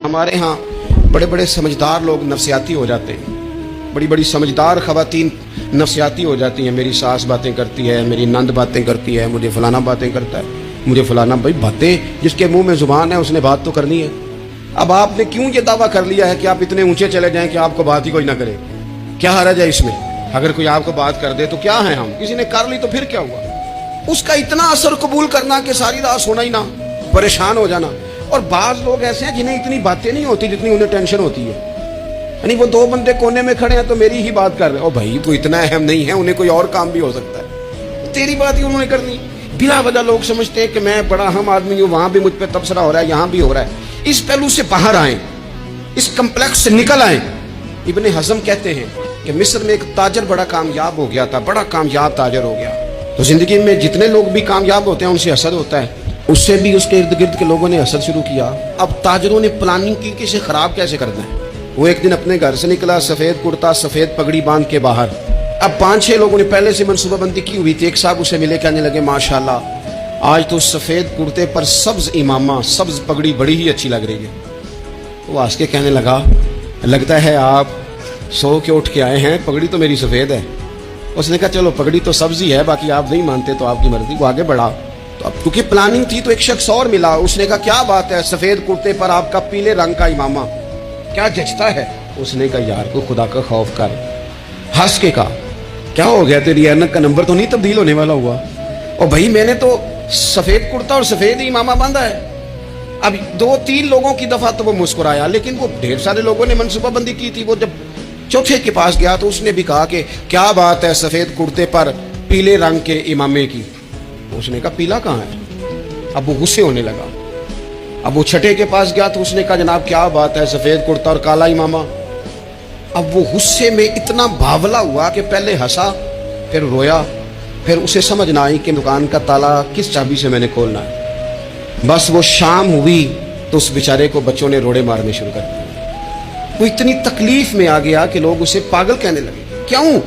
ہمارے ہاں بڑے بڑے سمجھدار لوگ نفسیاتی ہو جاتے ہیں، بڑی بڑی سمجھدار خواتین نفسیاتی ہو جاتی ہیں. میری ساس باتیں کرتی ہے، میری نند باتیں کرتی ہے، مجھے فلانا باتیں کرتا ہے، مجھے فلانا. بھائی باتیں، جس کے منہ میں زبان ہے اس نے بات تو کرنی ہے. اب آپ نے کیوں یہ دعویٰ کر لیا ہے کہ آپ اتنے اونچے چلے جائیں کہ آپ کو بات ہی کوئی نہ کرے؟ کیا حرج ہے اس میں؟ اگر کوئی آپ کو بات کر دے تو کیا ہے، ہم کسی نے کر لی تو پھر کیا ہوا؟ اس کا اتنا اثر قبول کرنا کہ ساری رات سونا ہی نہ، پریشان ہو جانا. اور بعض لوگ ایسے ہیں جنہیں اتنی باتیں نہیں ہوتی جتنی انہیں ٹینشن ہوتی ہے. یعنی وہ دو بندے کونے میں کھڑے ہیں تو میری ہی بات کر رہے ہیں. او بھائی تو اتنا اہم نہیں ہے، انہیں کوئی اور کام بھی ہو سکتا ہے، تیری بات ہی انہوں نے کرنی. بلا وجہ لوگ سمجھتے ہیں کہ میں بڑا اہم آدمی ہوں، وہاں بھی مجھ پہ تبصرہ ہو رہا ہے، یہاں بھی ہو رہا ہے. اس پہلو سے باہر آئیں، اس کمپلیکس سے نکل آئیں. ابن حزم کہتے ہیں کہ مصر میں ایک تاجر بڑا کامیاب ہو گیا تھا، بڑا کامیاب تاجر ہو گیا. تو زندگی میں جتنے لوگ بھی کامیاب ہوتے ہیں ان سے حسد ہوتا ہے. اس سے بھی اس کے ارد گرد کے لوگوں نے حسد شروع کیا. اب تاجروں نے پلاننگ کی کہ اسے خراب کیسے کرنا ہے. وہ ایک دن اپنے گھر سے نکلا، سفید کرتا سفید پگڑی باندھ کے باہر. اب 5-6 لوگوں نے پہلے سے منصوبہ بندی کی ہوئی تھی. ایک صاحب اسے ملے، کہنے لگے ماشاءاللہ آج تو سفید کرتے پر سبز امامہ، سبز پگڑی بڑی ہی اچھی لگ رہی ہے. وہ ہنس کے کہنے لگا لگتا ہے آپ سو کے اٹھ کے آئے ہیں، پگڑی تو میری سفید ہے. اس نے کہا چلو پگڑی تو سبز ہی ہے، باقی آپ نہیں مانتے تو آپ کی مرضی. وہ آگے بڑھا تو اب کیونکہ پلاننگ تھی تو ایک شخص اور ملا. اس نے کہا کیا بات ہے، سفید کرتے پر آپ کا پیلے رنگ کا امامہ کیا جچتا ہے. اس نے کہا یار کو خدا کا خوف کر. ہنس کے کہا کیا ہو گیا، تیری اینک کا نمبر تو نہیں تبدیل ہونے والا ہوا؟ اور بھائی میں نے تو سفید کرتا اور سفید امامہ باندھا ہے. اب 2-3 لوگوں کی دفعہ تو وہ مسکرایا، لیکن وہ ڈھیر سارے لوگوں نے منصوبہ بندی کی تھی. وہ جب چوتھے کے پاس گیا تو اس نے بھی کہا کہ کیا بات ہے سفید کرتے پر پیلے رنگ کے امامے کی. اس نے کہا پیلا کہاں ہے؟ اب وہ غصے ہونے لگا. اب وہ چھٹے کے پاس گیا تو اس نے کہا جناب کیا بات ہے سفید کرتا اور کالا امامہ. اب وہ غصے میں اتنا باولا ہوا کہ پہلے ہنسا پھر رویا، پھر اسے سمجھ نہ آئی کہ دکان کا تالا کس چابی سے میں نے کھولنا ہے. بس وہ شام ہوئی تو اس بیچارے کو بچوں نے روڑے مارنے شروع کر دیے. وہ اتنی تکلیف میں آ گیا کہ لوگ اسے پاگل کہنے لگے. کیوں؟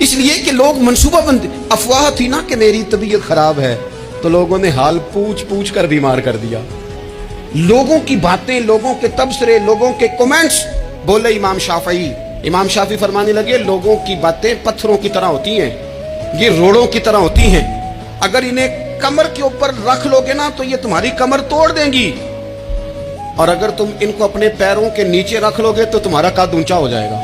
اس لیے کہ لوگ منصوبہ بندی، افواہ تھی نا کہ میری طبیعت خراب ہے، تو لوگوں نے حال پوچھ پوچھ کر بیمار کر دیا. لوگوں کی باتیں، لوگوں کے تبصرے، لوگوں کے کومنٹس. بولے امام شافعی فرمانے لگے لوگوں کی باتیں پتھروں کی طرح ہوتی ہیں، یہ روڑوں کی طرح ہوتی ہیں. اگر انہیں کمر کے اوپر رکھ لو گے نا تو یہ تمہاری کمر توڑ دیں گی، اور اگر تم ان کو اپنے پیروں کے نیچے رکھ لو گے تو تمہارا قد اونچا ہو جائے گا.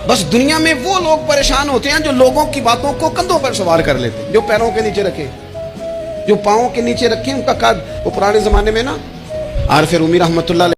بس دنیا میں وہ لوگ پریشان ہوتے ہیں جو لوگوں کی باتوں کو کندھوں پر سوار کر لیتے ہیں، جو پیروں کے نیچے رکھے، جو پاؤں کے نیچے رکھے ان کا قد. وہ پرانے زمانے میں نا عارف رومی رحمۃ اللہ